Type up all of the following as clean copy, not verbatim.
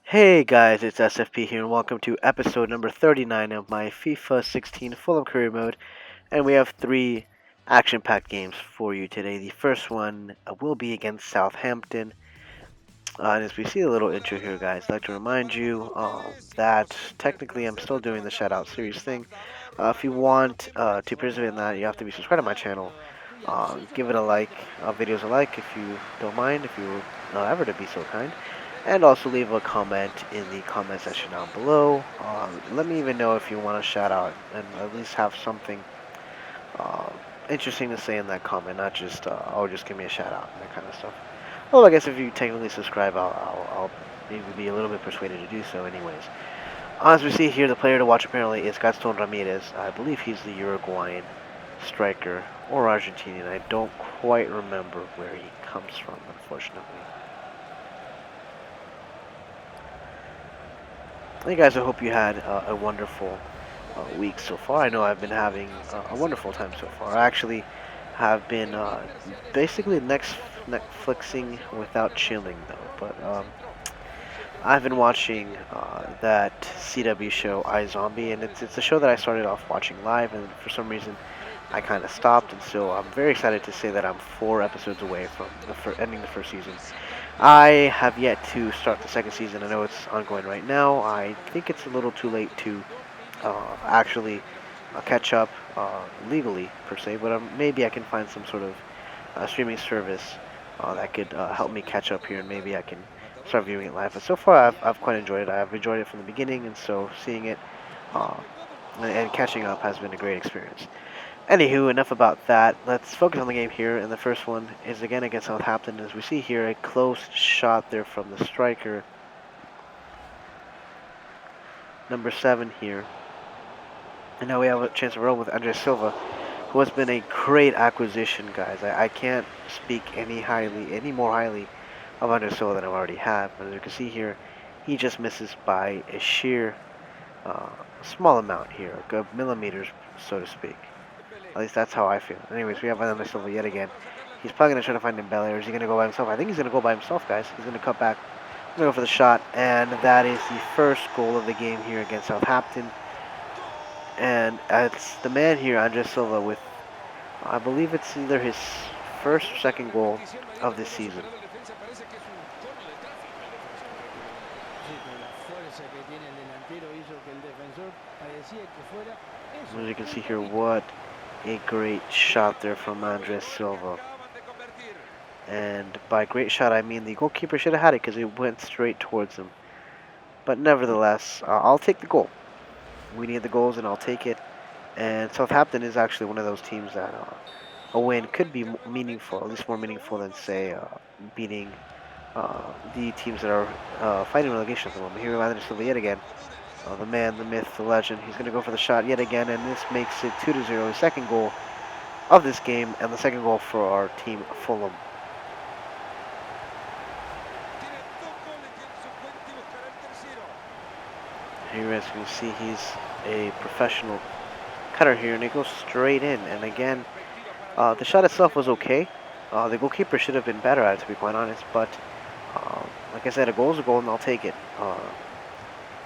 Hey guys, it's SFP here, and welcome to episode number 39 of my FIFA 16 Fulham Career Mode. And we have three action-packed games for you today. The first one will be against Southampton. And as we see a little intro here, guys, I'd like to remind you that technically I'm still doing the shout-out series thing. If you want to participate in that, you have to be subscribed to my channel. Give it a like, videos a like if you don't mind, if you ever to be so kind. And also leave a comment in the comment section down below. Let me even know if you want a shout out and at least have something uh, interesting to say in that comment, not just, oh, just give me a shout out and that kind of stuff. Well, I guess if you technically subscribe, I'll maybe be a little bit persuaded to do so anyways. As we see here, the player to watch apparently is Gaston Ramirez. I believe he's the Uruguayan striker or Argentinian. I don't quite remember where he comes from, unfortunately. Hey guys, I hope you had a wonderful week so far. I know I've been having a wonderful time so far. I actually have been basically Netflixing without chilling though. But I've been watching that CW show iZombie, and it's a show that I started off watching live, and for some reason I kind of stopped, and so I'm very excited to say that I'm 4 episodes away from ending the first season. I have yet to start the second season. I know it's ongoing right now. I think it's a little too late to actually catch up legally per se, but maybe I can find some sort of streaming service that could help me catch up here, and maybe I can start viewing it live. But so far, I've quite enjoyed it. I've enjoyed it from the beginning, and so seeing it uh, and catching up has been a great experience. Anywho, enough about that. Let's focus on the game here, and the first one is again against Southampton. As we see here, a close shot there from the striker, number 7 here. And now we have a chance to roll with Andre Silva, who has been a great acquisition, guys. I can't speak any more highly of Andre Silva than I already have. But as you can see here, he just misses by a sheer uh, small amount here, millimeters, so to speak. At least that's how I feel. Anyways, we have Andre Silva yet again. He's probably going to try to find Dembele, or is he going to go by himself? I think he's going to go by himself, guys. He's going to cut back. He's going to go for the shot, and that is the first goal of the game here against Southampton. And it's the man here, Andre Silva, with, I believe it's either his first or second goal of this season. As you can see here, what a great shot there from Andre Silva. And by great shot, I mean the goalkeeper should have had it because it went straight towards him. But nevertheless, I'll take the goal. We need the goals, and I'll take it. And Southampton is actually one of those teams that a win could be meaningful, at least more meaningful than, say, beating the teams that are fighting relegation at the moment. Here we have Silva yet again. The man, the myth, the legend. He's going to go for the shot yet again, and this makes it 2-0. His second goal of this game, and the second goal for our team, Fulham. Here, as you can see, he's a professional cutter here, and it goes straight in. And again, the shot itself was okay. The goalkeeper should have been better at it, to be quite honest. But like I said, a goal is a goal, and I'll take it.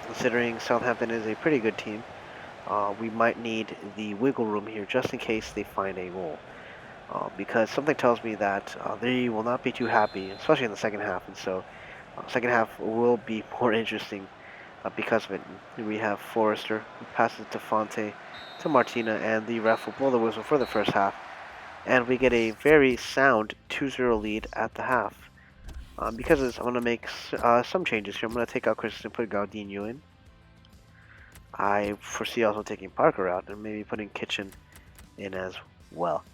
Considering Southampton is a pretty good team, we might need the wiggle room here just in case they find a goal. Because something tells me that they will not be too happy, especially in the second half. And so, second half will be more interesting because of it. We have Forrester, who passes to Fonte, to Martina, and the ref will blow the whistle for the first half. And we get a very sound 2-0 lead at the half. Because of this, I'm going to make some changes here. I'm going to take out Chris and put Gaudinho in. I foresee also taking Parker out and maybe putting Kitchen in as well.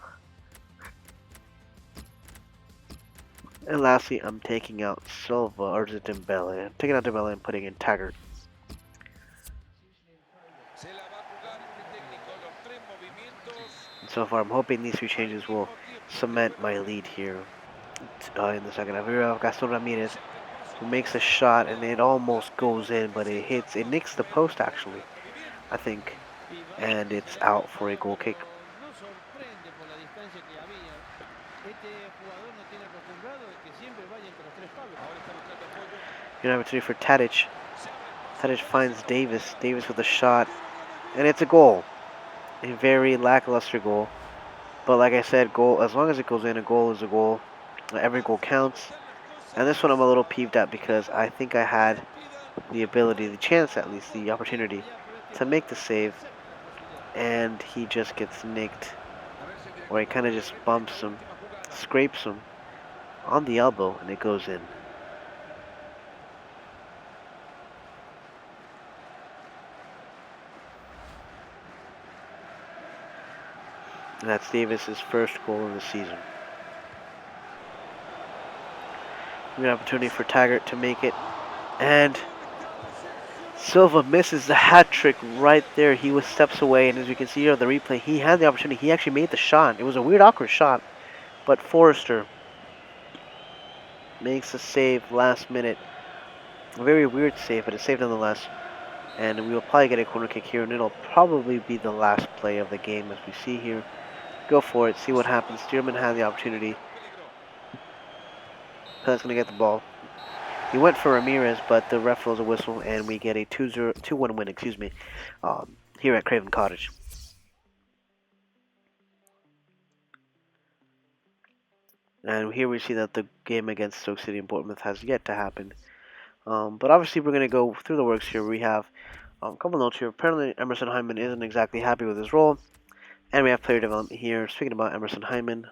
And lastly, I'm taking out Silva, or is it Dembele? I'm taking out Dembele and putting in Taggart. And so far, I'm hoping these 2 changes will cement my lead here in the second half. Here we have Gaston Ramirez, who makes a shot, and it almost goes in, but it nicks the post actually, I think, and it's out for a goal kick. Good opportunity for Tadic. Tadic finds Davis. Davis with a shot, and it's a goal. A very lackluster goal. But like I said, goal as long as it goes in, a goal is a goal. Every goal counts. And this one I'm a little peeved at because I think I had the ability, the chance at least, the opportunity to make the save, and he just gets nicked, or he kind of just bumps him, scrapes him on the elbow, and it goes in. And that's Davis's first goal of the season. Good opportunity for Taggart to make it, and Silva misses the hat trick right there. He was steps away, and as you can see here on the replay, he had the opportunity. He actually made the shot. It was a weird, awkward shot, but Forrester makes a save last minute. A very weird save, but a save nonetheless. And we will probably get a corner kick here, and it'll probably be the last play of the game as we see here. Go for it, see what happens. Stearman had the opportunity. Pele's going to get the ball. He went for Ramirez, but the ref blows a whistle, and we get a 2-1 win, here at Craven Cottage. And here we see that the game against Stoke City and Bournemouth has yet to happen. But obviously we're going to go through the works here. We have a couple notes here. Apparently Emerson Hyndman isn't exactly happy with his role. And we have player development here. Speaking about Emerson Hyndman,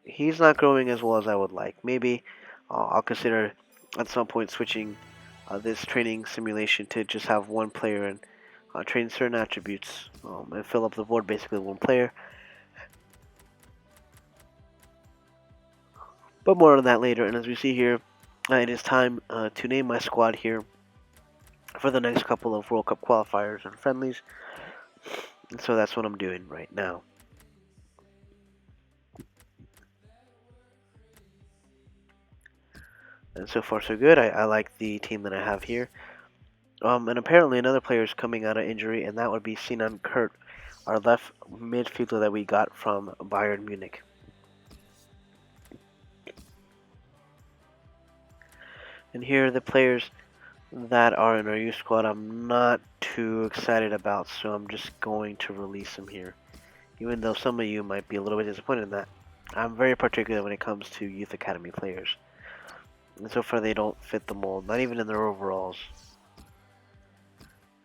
he's not growing as well as I would like. Maybe I'll consider at some point switching this training simulation to just have one player and train certain attributes and fill up the board basically with one player. But more on that later. And as we see here, it is time to name my squad here for the next couple of World Cup qualifiers and friendlies. And so that's what I'm doing right now. And so far so good. I like the team that I have here. And apparently another player is coming out of injury, and that would be Sinan Kurt, our left midfielder that we got from Bayern Munich. And here are the players that are in our youth squad I'm not too excited about, so I'm just going to release them here. Even though some of you might be a little bit disappointed in that. I'm very particular when it comes to youth academy players. And so far they don't fit the mold, not even in their overalls.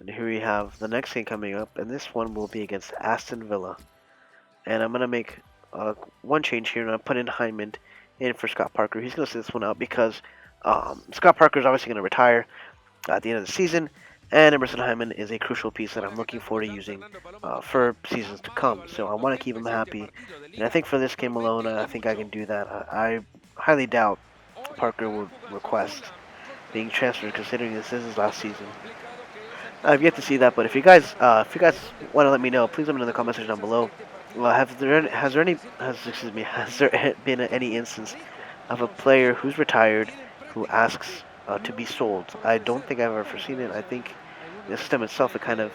And here we have the next game coming up, and this one will be against Aston Villa. And I'm going to make one change here, and I'll put in Hyndman in for Scott Parker. He's going to sit this one out because Scott Parker is obviously going to retire at the end of the season, and Emerson Hyndman is a crucial piece that I'm looking forward to using for seasons to come. So I want to keep him happy, and I think for this game alone, I think I can do that. I highly doubt Parker would request being transferred, considering this is his last season. I've yet to see that, but if you guys want to let me know, please let me know in the comment section down below. Has there been any instance of a player who's retired who asks to be sold? I don't think I've ever seen it. I think the system itself, it kind of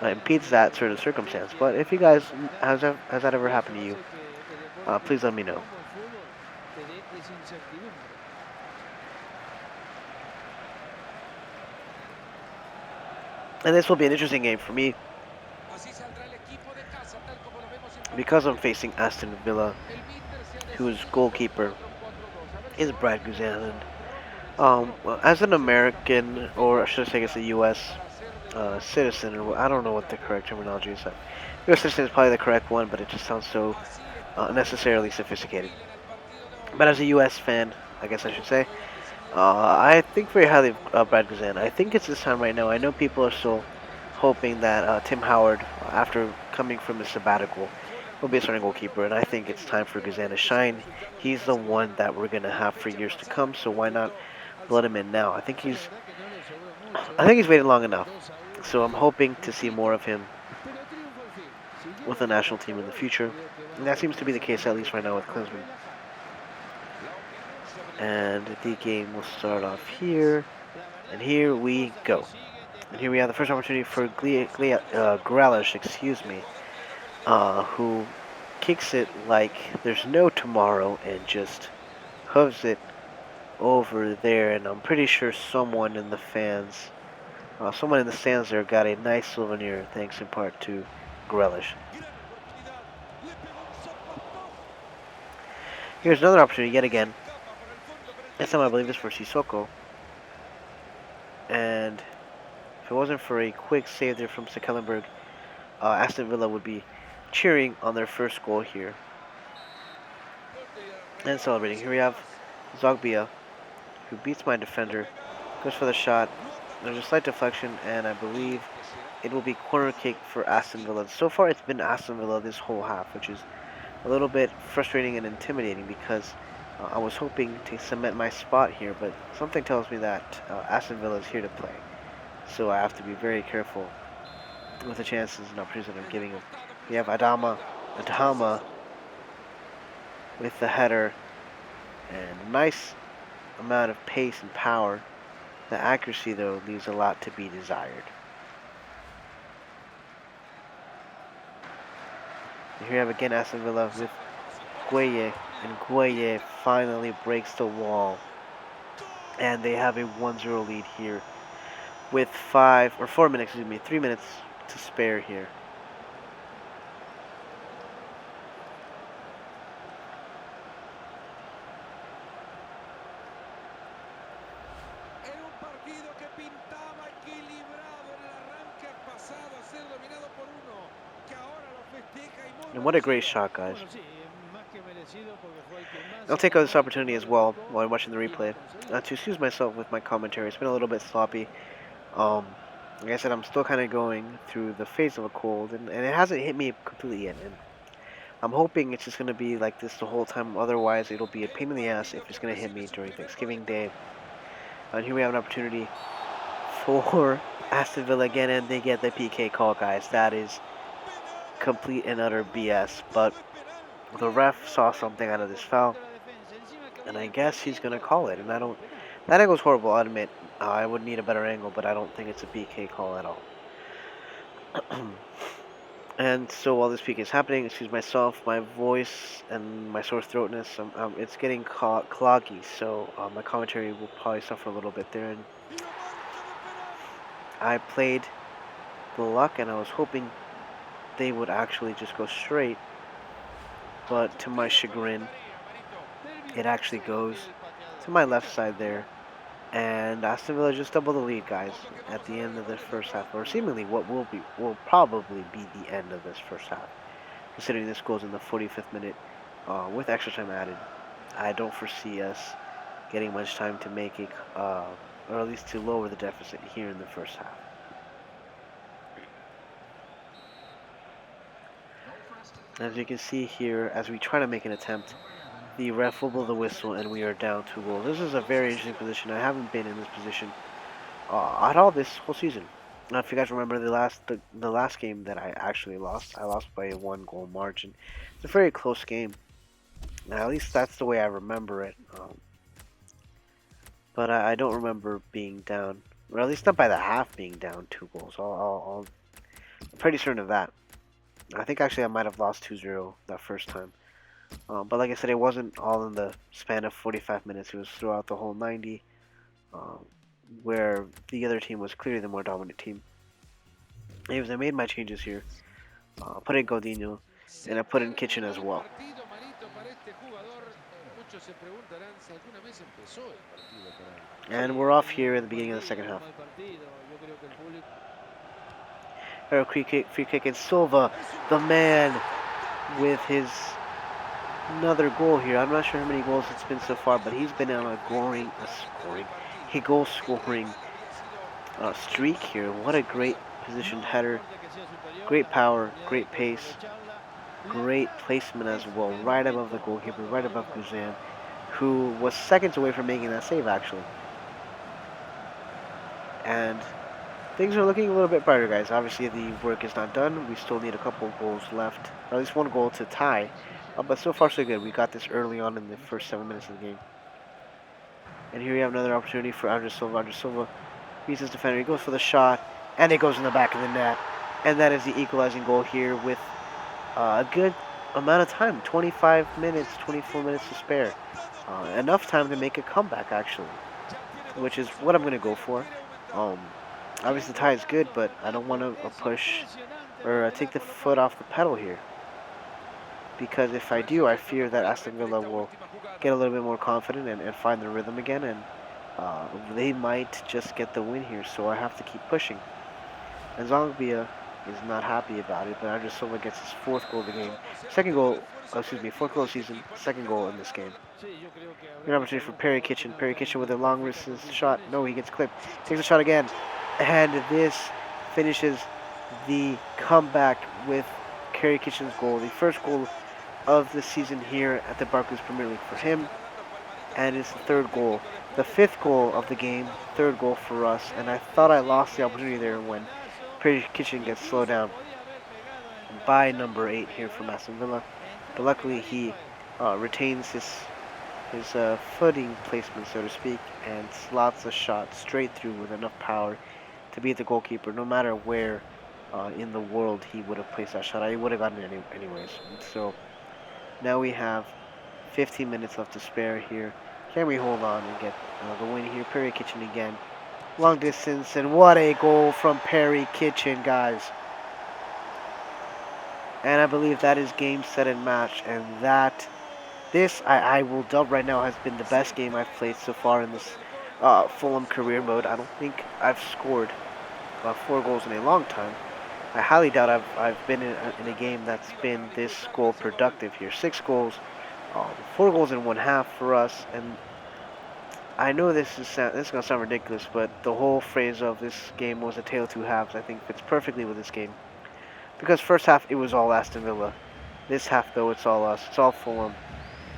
impedes that certain circumstance. But if you guys has that ever happened to you, please let me know. And this will be an interesting game for me because I'm facing Aston Villa, whose goalkeeper is Brad Guzan. As an American, or should I say, as a U.S. Citizen, or I don't know what the correct terminology is. U.S. citizen is probably the correct one, but it just sounds so unnecessarily sophisticated. But as a U.S. fan, I guess I should say, I think very highly of Brad Guzan. I think it's this time right now. I know people are still hoping that Tim Howard, after coming from his sabbatical, will be a starting goalkeeper, and I think it's time for Guzan to shine. He's the one that we're going to have for years to come, so why not let him in now? I think he's waited long enough, so I'm hoping to see more of him with the national team in the future, and that seems to be the case at least right now with Klinsmann. And the game will start off here, and here we go. And here we have the first opportunity for Grealish, who kicks it like there's no tomorrow and just hooves it over there, and I'm pretty sure someone in the stands there got a nice souvenir, thanks in part to Grealish. Here's another opportunity yet again. This time I believe it's for Sissoko, and if it wasn't for a quick save there from Stekelenburg, Aston Villa would be cheering on their first goal here and celebrating. Here we have Zogbia, who beats my defender, goes for the shot. There's a slight deflection, and I believe it will be corner kick for Aston Villa. So far, it's been Aston Villa this whole half, which is a little bit frustrating and intimidating because I was hoping to cement my spot here, but something tells me that Aston Villa is here to play. So I have to be very careful with the chances and opportunities that I'm giving him. We have Adama with the header, and a nice amount of pace and power. The accuracy, though, leaves a lot to be desired. And here we have again Aston Villa with Gueye, and Gueye finally breaks the wall. And they have a 1-0 lead here with 3 minutes to spare here. And what a great shot, guys. I'll take this opportunity as well while I'm watching the replay to excuse myself with my commentary. It's been a little bit sloppy. Like I said, I'm still kind of going through the phase of a cold, and it hasn't hit me completely yet. And I'm hoping it's just going to be like this the whole time. Otherwise, it'll be a pain in the ass if it's going to hit me during Thanksgiving Day. And here we have an opportunity for Aston Villa again, and they get the PK call, guys. That is complete and utter BS. But the ref saw something out of this foul, and I guess he's going to call it. And that angle's horrible, I admit. I would need a better angle, but I don't think it's a PK call at all. And so while this PK is happening, excuse myself, my voice and my sore throatness, it's getting cloggy, so my commentary will probably suffer a little bit there. And I played the luck, and I was hoping they would actually just go straight, but to my chagrin, it actually goes to my left side there. And Aston Villa just doubled the lead, guys, at the end of the first half, or seemingly what will probably be the end of this first half, considering this goes in the 45th minute with extra time added. I don't foresee us getting much time to make it, or at least to lower the deficit here in the first half. As you can see here, as we try to make an attempt, the ref will blow the whistle, and we are down 2 goals. This is a very interesting position. I haven't been in this position at all this whole season. Now, if you guys remember the last game that I actually lost, I lost by a 1-goal margin. It's a very close game. Now, at least that's the way I remember it. But I don't remember being down, or at least not by the half being down 2 goals. I'm pretty certain of that. I think actually I might have lost 2-0 that first time. But like I said, it wasn't all in the span of 45 minutes. It was throughout the whole 90, where the other team was clearly the more dominant team. Anyways, I made my changes here. Put in Godinho, and I put in Kitchen as well. And we're off here at the beginning of the second half. Free kick, and Silva, the man, with his another goal here. I'm not sure how many goals it's been so far, but he's been on a goal-scoring streak here. What a great positioned header, great power, great pace, great placement as well, right above the goalkeeper, right above Guzan, who was seconds away from making that save actually. And things are looking a little bit brighter, guys. Obviously, the work is not done. We still need a couple of goals left, or at least 1 goal to tie. But so far, so good. We got this early on in the first 7 minutes of the game. And here we have another opportunity for Andre Silva. Andre Silva beats his defender. He goes for the shot, and it goes in the back of the net. And that is the equalizing goal here with a good amount of time. 25 minutes, 24 minutes to spare. enough time to make a comeback actually, which is what I'm going to go for. Um, Obviously, the tie is good, but I don't want to push or take the foot off the pedal here because if I do, I fear that Aston Villa will get a little bit more confident and find the rhythm again, and they might just get the win here. So I have to keep pushing. And Zongbia is not happy about it, but Andres Silva gets his fourth goal of the game. Second goal, excuse me, fourth goal of the season, second goal in this game. Good opportunity for Perry Kitchen. Perry Kitchen with a long distance shot. No, he gets clipped. Takes a shot again. And this finishes the comeback with Perry Kitchen's goal. The first goal of the season here at the Barclays Premier League for him. And it's the third goal. The fifth goal of the game. Third goal for us. And I thought I lost the opportunity there when Perry Kitchen gets slowed down by number 8 here from Aston Villa. But luckily he retains his footing placement, so to speak, and slots a shot straight through with enough power to beat the goalkeeper, no matter where in the world he would have placed that shot. I would have gotten it anyways. So now we have 15 minutes left to spare here. Can we hold on and get the win here? Perry Kitchen again. Long distance, and what a goal from Perry Kitchen, guys. And I believe that is game, set, and match, and this, I will dub right now, has been the best game I've played so far in this Fulham career mode. I don't think I've scored 4 goals in a long time. I highly doubt I've been in a game that's been this goal productive here. 6 goals, 4 goals in one half for us, and I know this is gonna sound ridiculous, but the whole phrase of this game was a tale of two halves. I think fits perfectly with this game because first half it was all Aston Villa. This half though it's all us. It's all Fulham.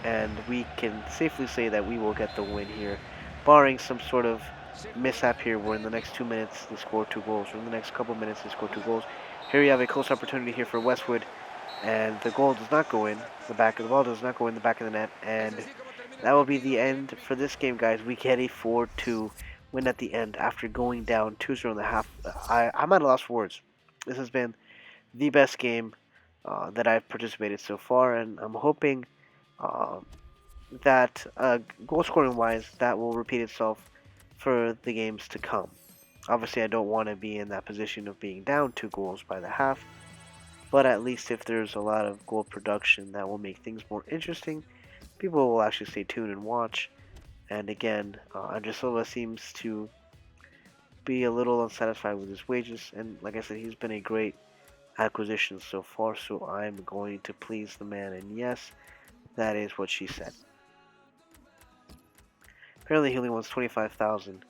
And we can safely say that we will get the win here, barring some sort of mishap here where in the next 2 minutes they score 2 goals, or in the next couple minutes they score 2 goals. Here you have a close opportunity here for Westwood, and the goal does not go in. The back of the ball does not go in the back of the net, and that will be the end for this game, guys. We get a 4-2 win at the end after going down 2-0 in the half. I'm at a loss for words. This has been the best game that I've participated so far, and I'm hoping uh, that goal scoring wise, that will repeat itself for the games to come. Obviously, I don't want to be in that position of being down 2 goals by the half, but at least if there's a lot of goal production, that will make things more interesting. People will actually stay tuned and watch. And again, Andres Silva seems to be a little unsatisfied with his wages, and like I said, he's been a great acquisition so far, so I'm going to please the man, and yes, that is what she said. Apparently he only wants 25,000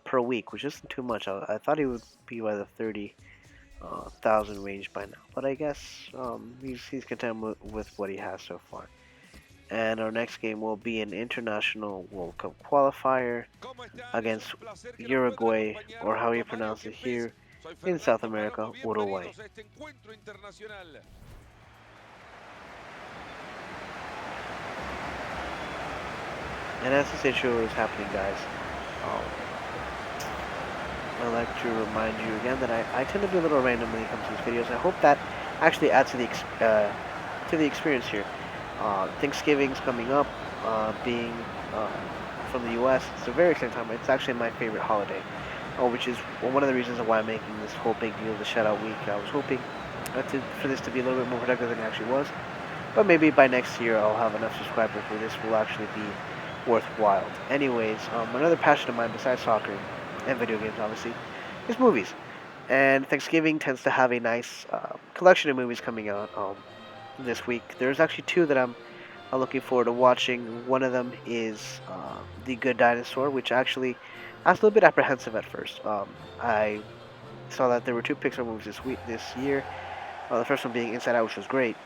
per week, which isn't too much. I thought he would be by the 30,000 range by now, but I guess he's content with what he has so far. And our next game will be an international World Cup qualifier against Uruguay, or how you pronounce it here in South America, Uruguay. And as this intro is happening, guys, um, I'd like to remind you again that I tend to be a little random when it comes to these videos. I hope that actually adds to the experience here. Thanksgiving's coming up, being from the U.S. It's a very exciting time. It's actually my favorite holiday, which is one of the reasons why I'm making this whole big deal of the shout-out week. I was hoping for this to be a little bit more productive than it actually was, but maybe by next year I'll have enough subscribers where this will actually be worthwhile. Anyways, another passion of mine besides soccer and video games, obviously, is movies. And Thanksgiving tends to have a nice collection of movies coming out this week. There's actually 2 that I'm looking forward to watching. One of them is The Good Dinosaur, which actually I was a little bit apprehensive at first. I saw that there were 2 Pixar movies this year. The first one being Inside Out, which was great.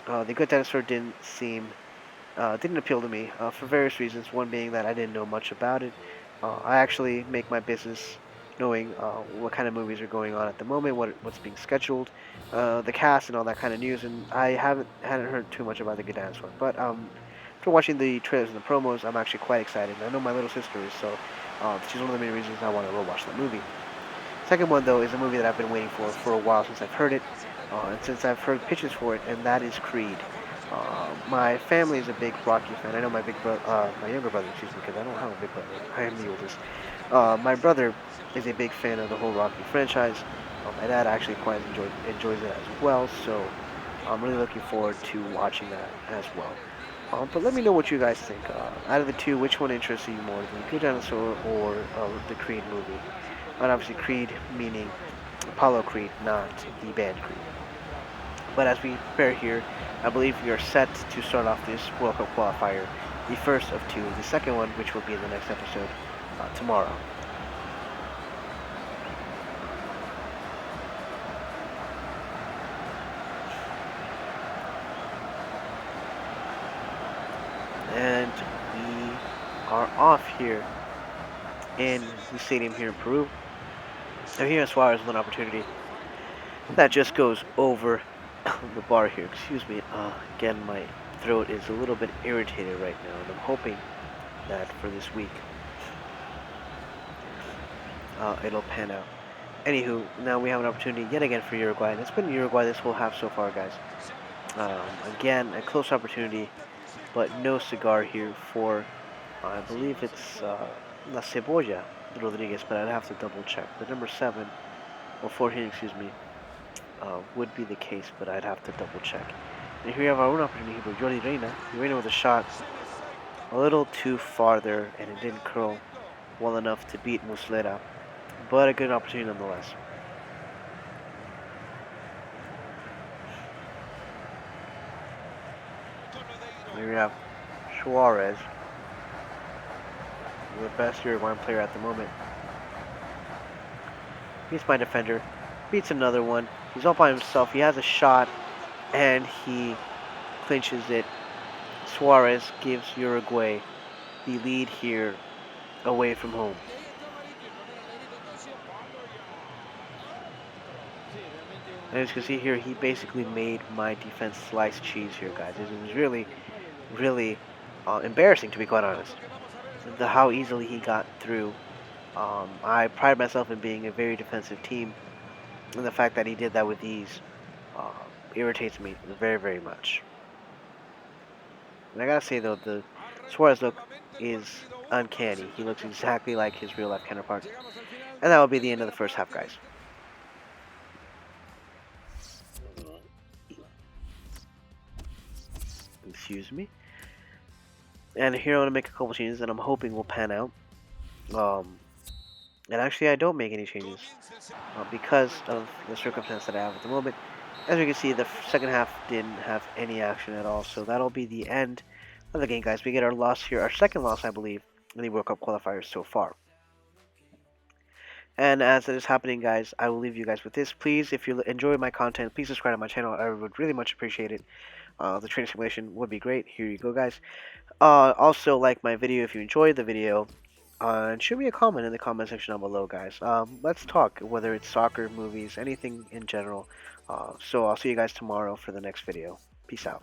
The Good Dinosaur didn't appeal to me for various reasons. One being that I didn't know much about it. I actually make my business knowing what kind of movies are going on at the moment, what's being scheduled, the cast, and all that kind of news. And I hadn't heard too much about The Good Dinosaur. But after watching the trailers and the promos, I'm actually quite excited. I know my little sister is, so she's one of the main reasons I want to go watch that movie. Second one, though, is a movie that I've been waiting for a while since I've heard it, and since I've heard pitches for it, and that is Creed. My family is a big Rocky fan. I know my younger brother, excuse me, because I don't have a big brother. I am the oldest. My brother is a big fan of the whole Rocky franchise. My dad actually quite enjoys it as well, so I'm really looking forward to watching that as well. But let me know what you guys think. Out of the two, which one interests you more, the Good Dinosaur or the Creed movie? And obviously, Creed meaning Apollo Creed, not the band Creed. But as we prepare here, I believe we are set to start off this World Cup qualifier, the first of two, the second one, which will be in the next episode tomorrow. And we are off here in the stadium here in Peru. And here in Suarez with an opportunity that just goes over the bar here. Excuse me. Again, my throat is a little bit irritated right now, and I'm hoping that for this week it'll pan out. Anywho, now we have an opportunity yet again for Uruguay. And it's been Uruguay this whole half so far, guys. Again, a close opportunity, but no cigar here for, I believe it's La Cebolla Rodriguez, but I'd have to double check. The number 7, or 14, excuse me, would be the case, but I'd have to double check. And here we have our own opportunity for Jordi Reina. Reina with a shot a little too farther, and it didn't curl well enough to beat Muslera, but a good opportunity nonetheless. Here we have Suarez, the best Uruguayan player at the moment. Beats my defender, beats another one. He's all by himself. He has a shot, and he clinches it. Suarez gives Uruguay the lead here away from home. And as you can see here, he basically made my defense slice cheese here, guys. It was really, really embarrassing, to be quite honest. How easily he got through. I pride myself in being a very defensive team, and the fact that he did that with ease uh, irritates me very, very much. And I gotta say though, the Suarez look is uncanny. He looks exactly like his real life counterpart. And that will be the end of the first half, guys. Excuse me. And here I want to make a couple changes that I'm hoping will pan out. Um, and actually, I don't make any changes because of the circumstance that I have at the moment. As you can see, the second half didn't have any action at all, so that'll be the end of the game, guys. We get our loss here, our second loss, I believe, in the World Cup qualifiers so far. And as it is happening, guys, I will leave you guys with this. Please, if you enjoy my content, please subscribe to my channel. I would really much appreciate it. The training simulation would be great. Here you go, guys. Also, like my video if you enjoyed the video. And shoot me a comment in the comment section down below, guys. Let's talk, whether it's soccer, movies, anything in general. So I'll see you guys tomorrow for the next video. Peace out.